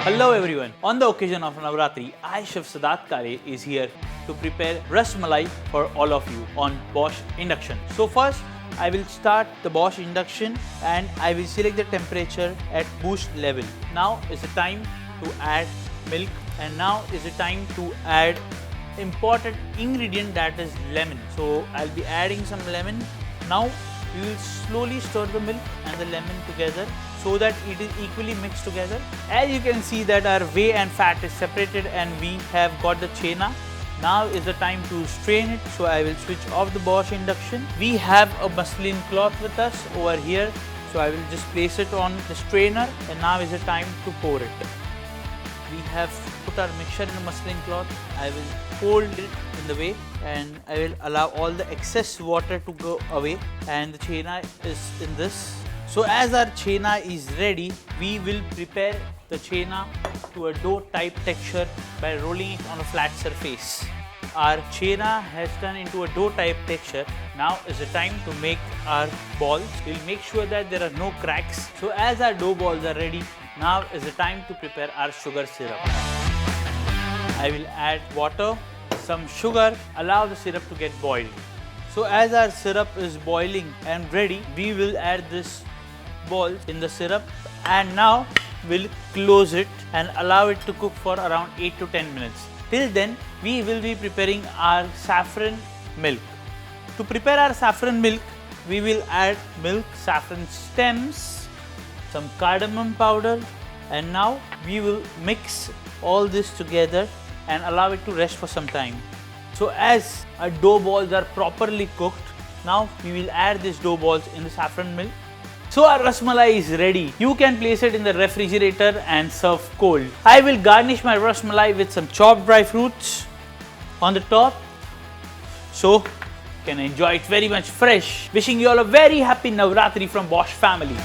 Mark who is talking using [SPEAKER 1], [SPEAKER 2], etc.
[SPEAKER 1] Hello everyone. On the occasion of Navratri, I, Chef Siddharth Kale, is here to prepare Ras Malai for all of you on Bosch induction. So first, I will start the Bosch induction and I will select the temperature at boost level. Now is the time to add milk, and now is the time to add important ingredient, that is lemon. So I'll be adding some lemon. Now we will slowly stir the milk and the lemon together so that it is equally mixed together. As you can see that our whey and fat is separated and we have got the chena. Now is the time to strain it, so I will switch off the Bosch induction. We have a muslin cloth with us over here, so I will just place it on the strainer, and now is the time to pour it. We have put our mixture in a muslin cloth. I will fold it in the way and I will allow all the excess water to go away, and the chena is in this. So as our chena is ready, we will prepare the chena to a dough type texture by rolling it on a flat surface. Our chena has turned into a dough type texture. Now is the time to make our balls. We'll make sure that there are no cracks. So as our dough balls are ready, now is the time to prepare our sugar syrup. I will add water, some sugar, allow the syrup to get boiled. So as our syrup is boiling and ready, we will add this balls in the syrup, and now we'll close it and allow it to cook for around 8 to 10 minutes. Till then, we will be preparing our saffron milk. To prepare our saffron milk, we will add milk, saffron stems, some cardamom powder, and now we will mix all this together and allow it to rest for some time. So as our dough balls are properly cooked, now we will add these dough balls in the saffron milk. So our Ras Malai is ready. You can place it in the refrigerator and serve cold. I will garnish my Ras Malai with some chopped dry fruits on the top, so you can enjoy it very much fresh. Wishing you all a very happy Navratri from Bosch family.